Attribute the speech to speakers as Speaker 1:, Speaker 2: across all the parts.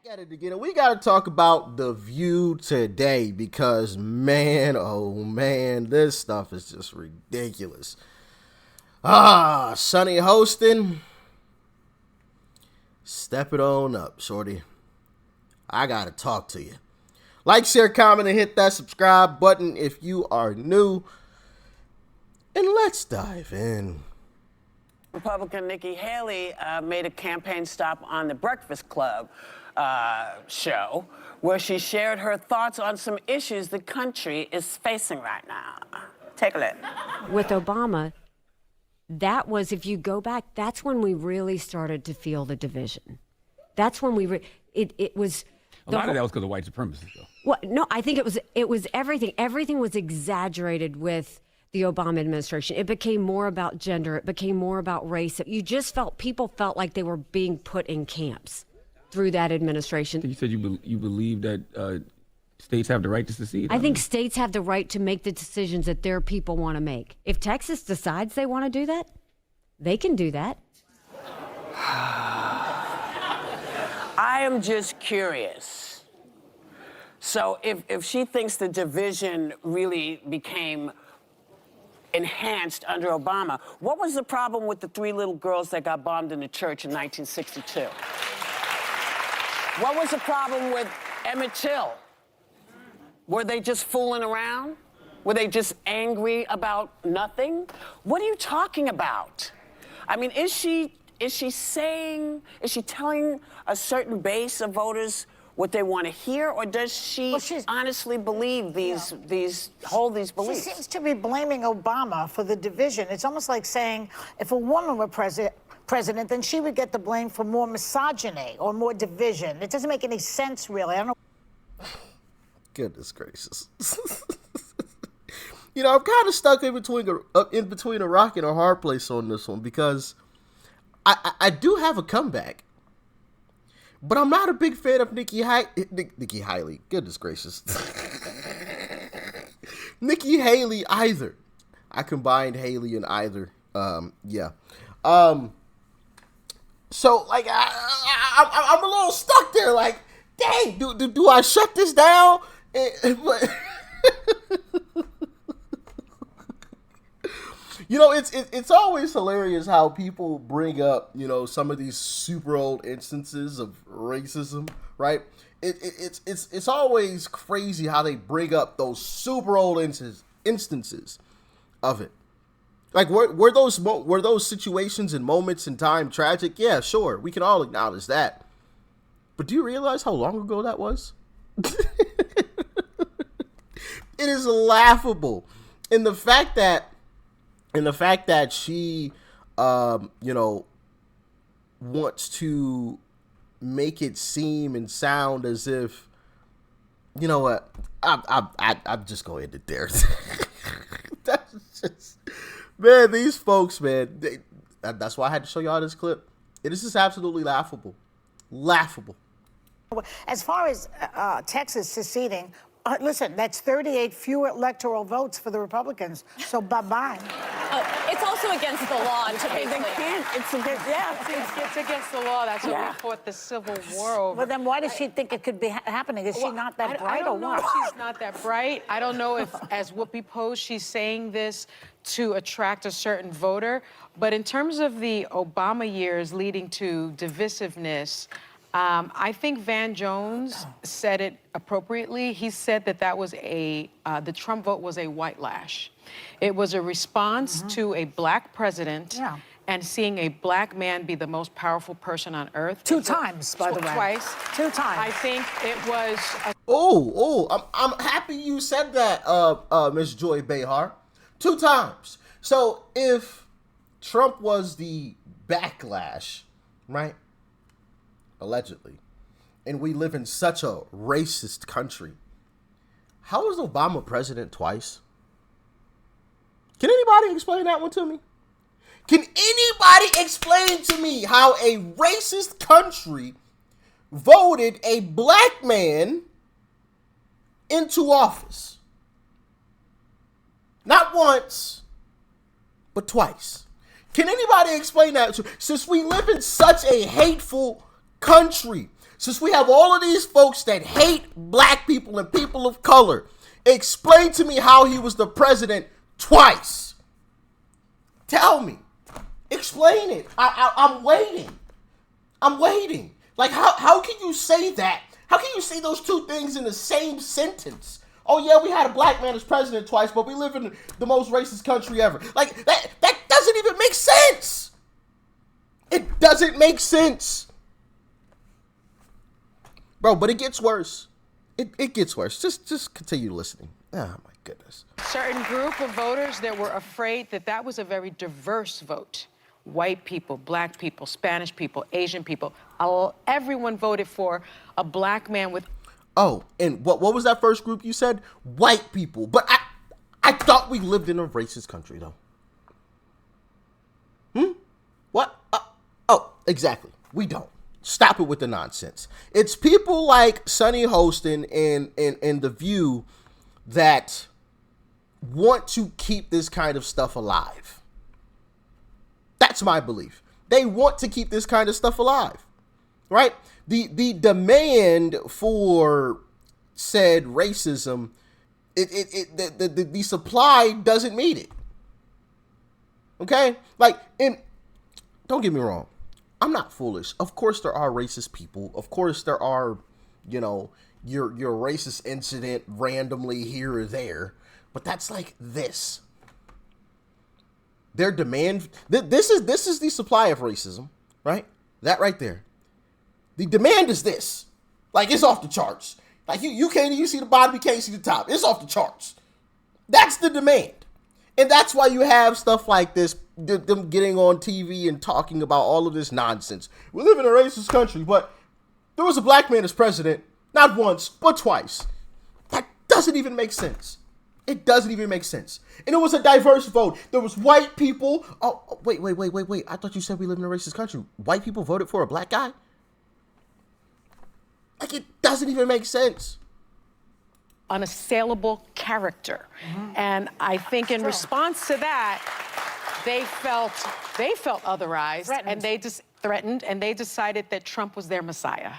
Speaker 1: At it again, and we got to talk about The View today because, man, oh man, this stuff is just ridiculous. Sonny Hostin, step it on up, shorty. I got to talk to you. Like, share, comment, and hit that subscribe button if you are new. And let's dive in.
Speaker 2: Republican Nikki Haley made a campaign stop on the Breakfast Club show where she shared her thoughts on some issues the country is facing right now. Take a look.
Speaker 3: With Obama, that was, if you go back, that's when we really started to feel the division. That's when it was...
Speaker 4: A lot of that was because of white supremacists, though.
Speaker 3: Well, no, I think it was everything. Everything was exaggerated with the Obama administration. It became more about gender. It became more about race. People felt like they were being put in camps through that administration.
Speaker 4: You said you believe that states have the right to secede?
Speaker 3: I think states have the right to make the decisions that their people want to make. If Texas decides they want to do that, they can do that.
Speaker 2: I am just curious. So if she thinks the division really became enhanced under Obama, what was the problem with the 3 little girls that got bombed in the church in 1962? What was the problem with Emmett Till? Were they just fooling around? Were they just angry about nothing? What are you talking about? I mean, is she telling a certain base of voters what they want to hear, or does she honestly believe these beliefs?
Speaker 5: She seems to be blaming Obama for the division. It's almost like saying if a woman were president, then she would get the blame for more misogyny or more division. It doesn't make any sense, really. I don't know.
Speaker 1: Goodness gracious. You know, I'm kind of stuck in between a rock and a hard place on this one because I do have a comeback, but I'm not a big fan of Nikki Haley. Goodness gracious. Nikki Haley either. I combined Haley and either. Yeah. So like I'm a little stuck there. Like, dang, do I shut this down? You know, it's always hilarious how people bring up, you know, some of these super old instances of racism, right? It's always crazy how they bring up those super old instances of it. Like, were those situations and moments in time tragic? Yeah, sure, we can all acknowledge that. But do you realize how long ago that was? It is laughable, and the fact that she, you know, wants to make it seem and sound as if, you know what, I'm just going to end it there. That's just, man, these folks, man, that's why I had to show y'all this clip. It is just absolutely laughable. Laughable.
Speaker 5: As far as Texas seceding, listen, that's 38 fewer electoral votes for the Republicans, so bye-bye.
Speaker 6: It's also against the law, to be clear.
Speaker 5: It's
Speaker 7: against the law. That's what we fought the Civil War over.
Speaker 5: Well, then why does she think it could be happening? Is she not that bright or what?
Speaker 7: I don't know if she's not that bright. I don't know if, as Whoopi posed, she's saying this to attract a certain voter. But in terms of the Obama years leading to divisiveness, I think Van Jones said it appropriately. He said that was the Trump vote was a white lash. It was a response to a black president and seeing a black man be the most powerful person on earth.
Speaker 5: 2 times, by the way.
Speaker 7: Twice.
Speaker 5: 2 times.
Speaker 7: I think it was...
Speaker 1: I'm happy you said that, Ms. Joy Behar. 2 times. So if Trump was the backlash, right? Allegedly, and we live in such a racist country, how was Obama president twice? Can anybody explain that one to me? Can anybody explain to me how a racist country voted a black man into office? Not once, but twice. Can anybody explain that? Since we live in such a hateful country, Since we have all of these folks that hate black people and people of color, explain to me how he was the president twice. Tell me. Explain it. I'm waiting. I'm waiting. Like, how can you say that? How can you say those two things in the same sentence? Oh, yeah, we had a black man as president twice, but we live in the most racist country ever. Like, that doesn't even make sense. It doesn't make sense. Bro, but it gets worse. It gets worse. Just continue listening. Oh, my goodness.
Speaker 7: Certain group of voters that were afraid that was a very diverse vote. White people, black people, Spanish people, Asian people. Everyone voted for a black man with...
Speaker 1: Oh, and what was that first group you said? White people. But I thought we lived in a racist country, though. What? Oh, exactly. We don't. Stop it with the nonsense. It's people like Sonny Hostin and The View that want to keep this kind of stuff alive. That's my belief. They want to keep this kind of stuff alive, right? The demand for said racism, the supply doesn't meet it. Okay? Like, and don't get me wrong. I'm not foolish. Of course there are racist people. Of course there are, your racist incident randomly here or there. But that's like this. Their demand, this is the supply of racism, right? That right there. The demand is this. Like, it's off the charts. Like, you can't even see the bottom, you can't see the top. It's off the charts. That's the demand. And that's why you have stuff like this, them getting on TV and talking about all of this nonsense. We live in a racist country, but there was a black man as president, not once, but twice. That doesn't even make sense. It doesn't even make sense. And it was a diverse vote. There was white people. Oh, wait. I thought you said we live in a racist country. White people voted for a black guy? Like, it doesn't even make sense.
Speaker 7: Unassailable character. And I think in response to that, they felt otherized, and they just threatened, and they decided that Trump was their messiah.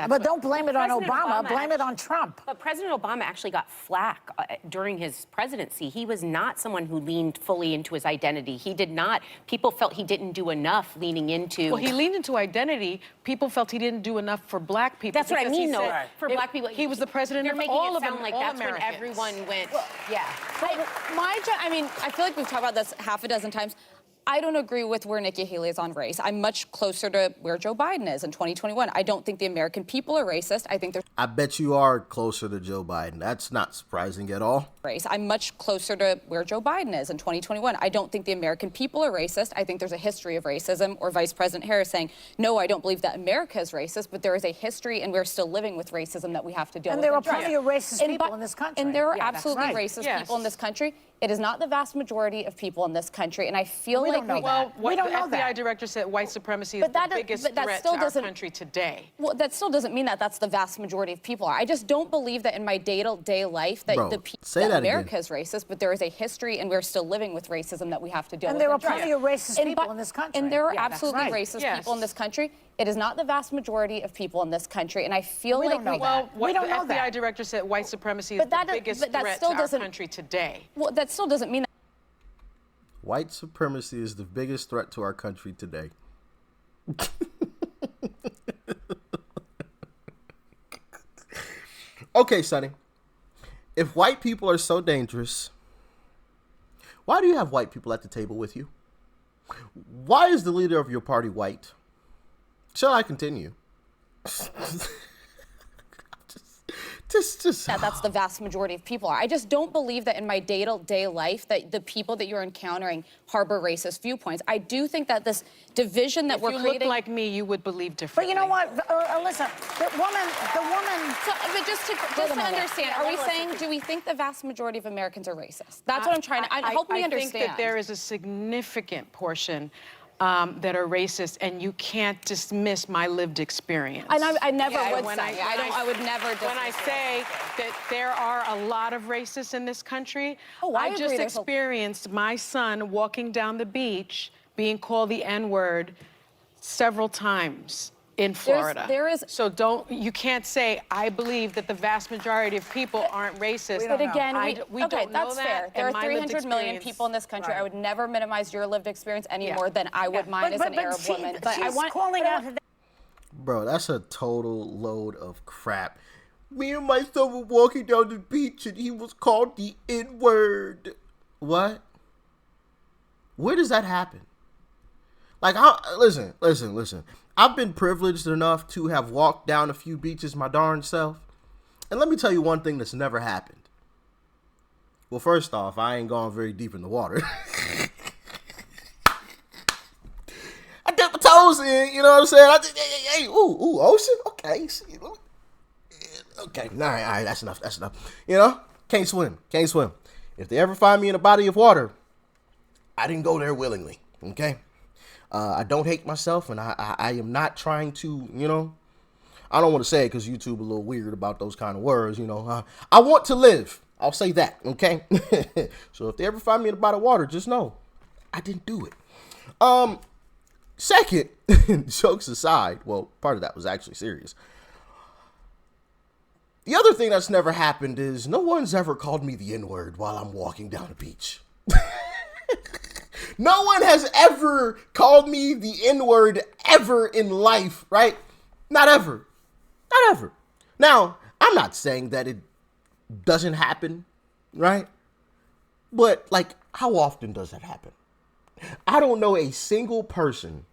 Speaker 5: But don't blame it on
Speaker 6: President
Speaker 5: Obama. Blame it on Trump.
Speaker 6: But President Obama actually got flack during his presidency. He was not someone who leaned fully into his identity. He did not. People felt he didn't do enough leaning into...
Speaker 7: Well, he leaned into identity. People felt he didn't do enough for black people.
Speaker 6: That's what I mean, though. For black people...
Speaker 7: He was the president of all of them, all Americans.
Speaker 6: You're making it sound like that's when everyone went... Yeah.
Speaker 8: I feel like we've talked about this half a dozen times. I don't agree with where Nikki Haley is on race. I'm much closer to where Joe Biden is in 2021. I don't think the American people are racist. I think there's...
Speaker 1: I bet you are closer to Joe Biden. That's not surprising at all.
Speaker 8: Race. I'm much closer to where Joe Biden is in 2021. I don't think the American people are racist. I think there's a history of racism, or Vice President Harris saying, no, I don't believe that America is racist, but there is a history and we're still living with racism that we have to deal with.
Speaker 5: And there are plenty of racist people in this country.
Speaker 8: And there are absolutely racist people in this country. It is not the vast majority of people in this country, and I feel
Speaker 5: we
Speaker 8: like
Speaker 5: don't know that.
Speaker 7: Well, the FBI director said white supremacy is the biggest threat to our country today.
Speaker 8: Well, that still doesn't mean that that's the vast majority of people. I just don't believe that in my day-to-day life that America is racist, but there is a history and we're still living with racism that we have to deal with.
Speaker 5: And there are plenty of racist people in this country.
Speaker 8: And there are absolutely racist people in this country. It is not the vast majority of people in this country, and I feel like
Speaker 7: we don't know that. The FBI director said white supremacy is the biggest threat to our country today.
Speaker 8: Well, that still doesn't mean that.
Speaker 1: White supremacy is the biggest threat to our country today. Okay, Sonny. If white people are so dangerous, why do you have white people at the table with you? Why is the leader of your party white? Shall I continue?
Speaker 8: That's the vast majority of people. I just don't believe that in my day-to-day life that the people that you're encountering harbor racist viewpoints. I do think that this division that we're creating...
Speaker 7: If you look like me, you would believe differently.
Speaker 5: But you know what, listen, the woman...
Speaker 8: So, but just to understand, are we saying, do we think the vast majority of Americans are racist? That's what I'm trying to... Help me understand.
Speaker 7: I think that there is a significant portion that are racist, and you can't dismiss my lived experience.
Speaker 8: And I never would say. I would never dismiss
Speaker 7: when I say that there are a lot of racists in this country, I just experienced my son walking down the beach being called the N-word several times in Florida.
Speaker 8: There is.
Speaker 7: So you can't say, I believe that the vast majority of people aren't racist.
Speaker 8: But again,
Speaker 7: we
Speaker 8: okay,
Speaker 7: don't know
Speaker 8: that's
Speaker 7: that.
Speaker 8: fair. There
Speaker 7: and
Speaker 8: are
Speaker 7: my lived
Speaker 8: 300 million
Speaker 7: experience-
Speaker 8: people in this country.
Speaker 7: Right.
Speaker 8: I would never minimize your lived experience any
Speaker 7: Yeah.
Speaker 8: more than I would mine as an Arab woman. But I want
Speaker 5: calling out.
Speaker 1: Bro, that's a total load of crap. Me and my son were walking down the beach and he was called the N-word. What? Where does that happen? Like, listen. I've been privileged enough to have walked down a few beaches my darn self. And let me tell you one thing that's never happened. Well, first off, I ain't gone very deep in the water. I dipped my toes in, you know what I'm saying? Hey, ooh, ocean? Okay. Okay, all right, that's enough. You know, can't swim. If they ever find me in a body of water, I didn't go there willingly, okay? I don't hate myself, and I am not trying to, you know, I don't want to say it because YouTube a little weird about those kind of words, you know. I want to live. I'll say that, okay? So if they ever find me in a body of water, just know I didn't do it. Second, jokes aside, well, part of that was actually serious. The other thing that's never happened is no one's ever called me the N-word while I'm walking down the beach. No one has ever called me the N-word ever in life, right? Not ever. Now, I'm not saying that it doesn't happen, right? But, like, how often does that happen? I don't know a single person,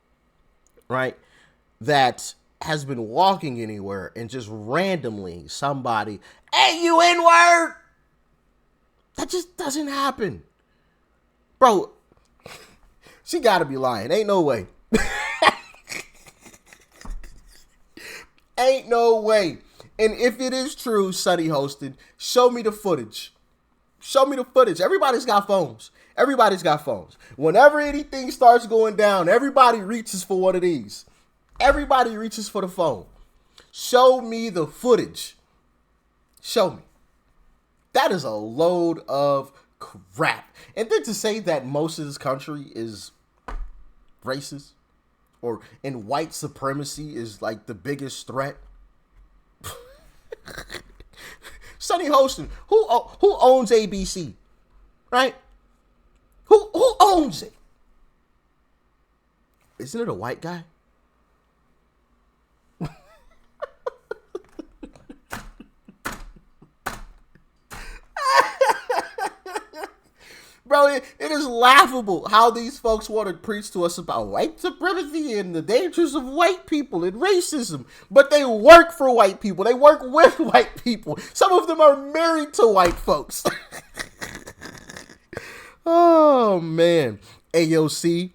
Speaker 1: right, that has been walking anywhere and just randomly somebody, hey, you N-word! That just doesn't happen. Bro, she gotta be lying. Ain't no way. Ain't no way. And if it is true, Sonny Hostin, show me the footage. Everybody's got phones. Whenever anything starts going down, everybody reaches for one of these. Everybody reaches for the phone. Show me the footage. Show me. That is a load of crap. And then to say that most of this country is racist and white supremacy is like the biggest threat. Sonny Hostin, who owns ABC, right? Who owns it? Isn't it a white guy? Bro, it is laughable how these folks want to preach to us about white supremacy and the dangers of white people and racism. But they work for white people. They work with white people. Some of them are married to white folks. Oh, man. AOC,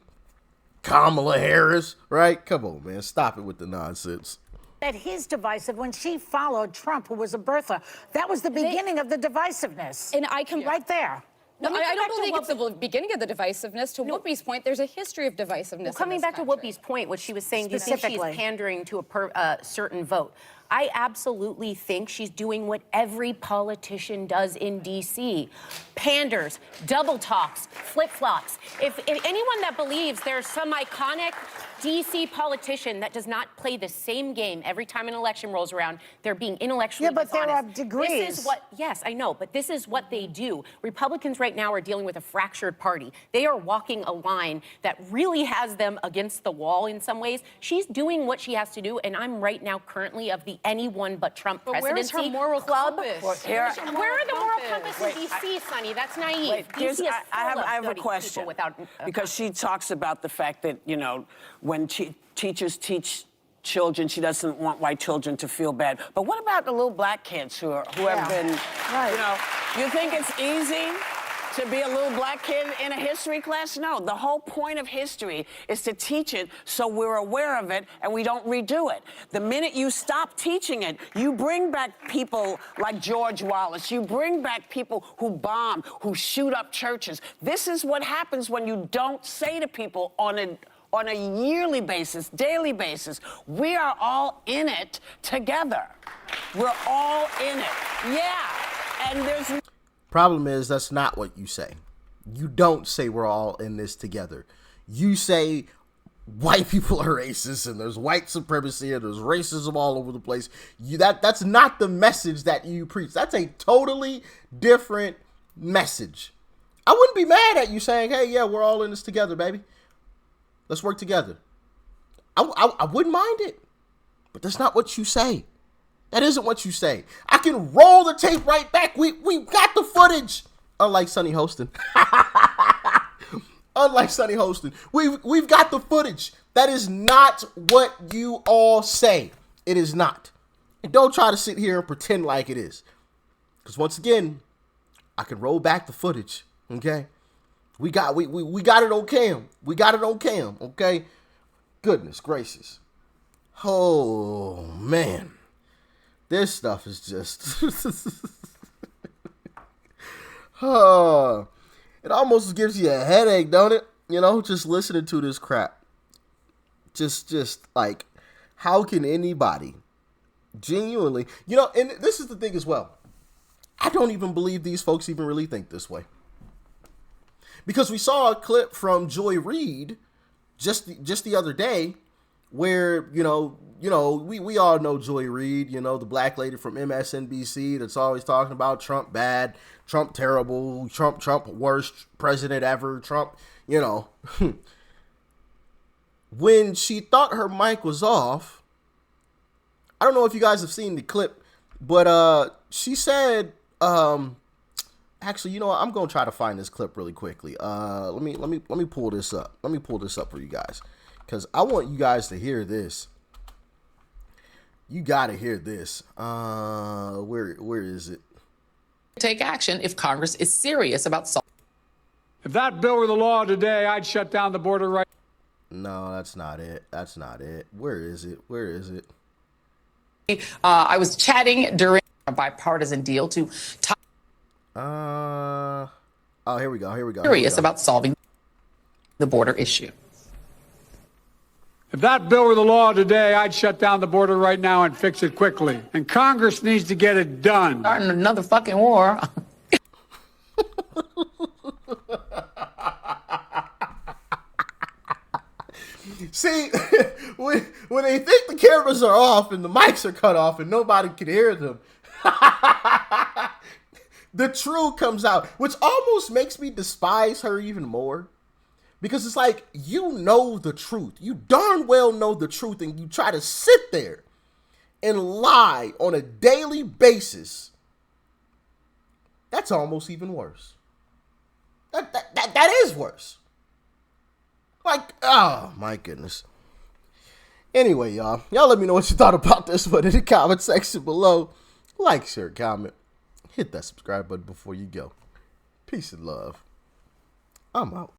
Speaker 1: Kamala Harris, right? Come on, man. Stop it with the nonsense.
Speaker 5: That he's divisive when she followed Trump, who was a birther. That was the beginning of the divisiveness.
Speaker 8: And I can
Speaker 5: right there.
Speaker 8: No, I don't believe it's the beginning of the divisiveness. To Whoopi's point, there's a history of divisiveness.
Speaker 6: Well, coming back to Whoopi's point, what she was saying, do you think she's pandering to a certain vote? I absolutely think she's doing what every politician does in D.C. Panders, double talks, flip-flops. If anyone that believes there's some iconic D.C. politician that does not play the same game every time an election rolls around, they're being intellectually dishonest.
Speaker 5: There are degrees.
Speaker 6: This is what, yes, I know, but this is what they do. Republicans right now are dealing with a fractured party. They are walking a line that really has them against the wall in some ways. She's doing what she has to do, and I'm right now currently of the anyone but Trump presidency
Speaker 7: where's her moral
Speaker 6: club.
Speaker 7: compass?
Speaker 6: Where are the moral compass in D.C., Sonny? That's naive. DC is
Speaker 2: I have a question. Because she talks about the fact that, you know, when teachers teach children, she doesn't want white children to feel bad. But what about the little black kids who have been, you know, you think it's easy to be a little black kid in a history class? No, the whole point of history is to teach it so we're aware of it and we don't redo it. The minute you stop teaching it, you bring back people like George Wallace. You bring back people who bomb, who shoot up churches. This is what happens when you don't say to people on a yearly basis, daily basis, we are all in it together. We're all in it. Yeah. And there's...
Speaker 1: Problem is, that's not what you say. You don't say we're all in this together. You say white people are racist and there's white supremacy and there's racism all over the place. That's not the message that you preach. That's a totally different message. I wouldn't be mad at you saying, hey, yeah, we're all in this together, baby. Let's work together. I wouldn't mind it, but that's not what you say. That isn't what you say. I can roll the tape right back. We got the footage. Unlike Sonny Hostin. Unlike Sonny Hostin. We've got the footage. That is not what you all say. It is not. And don't try to sit here and pretend like it is. Because once again, I can roll back the footage. Okay? We got it on cam. We got it on cam. Okay? Goodness gracious. Oh, man. This stuff is just... it almost gives you a headache, don't it? You know, just listening to this crap. Just like, how can anybody genuinely... You know, and this is the thing as well. I don't even believe these folks even really think this way. Because we saw a clip from Joy Reid just the other day where, we all know Joy Reid, the black lady from MSNBC that's always talking about Trump bad, Trump terrible, Trump worst president ever, Trump, When she thought her mic was off, I don't know if you guys have seen the clip, but she said, actually, you know what? I'm going to try to find this clip really quickly. Let me pull this up. Let me pull this up for you guys, because I want you guys to hear this. You got to hear this. Where is it?
Speaker 9: Take action if Congress is serious about solving.
Speaker 10: If that bill were the law today, I'd shut down the border right.
Speaker 1: No, that's not it. That's not it. Where is it? Where is it?
Speaker 9: I was chatting during a bipartisan deal to talk.
Speaker 1: Oh, here we go. Here we go.
Speaker 9: Serious about solving the border issue.
Speaker 10: If that bill were the law today, I'd shut down the border right now and fix it quickly. And Congress needs to get it done.
Speaker 9: Starting another fucking war.
Speaker 1: See, when they think the cameras are off and the mics are cut off and nobody can hear them, the truth comes out, which almost makes me despise her even more. Because it's like, you know the truth. You darn well know the truth, and you try to sit there and lie on a daily basis. That's almost even worse. That is worse. Like, oh my goodness. Anyway, y'all let me know what you thought about this one in the comment section below. Like, share, comment. Hit that subscribe button before you go. Peace and love. I'm out.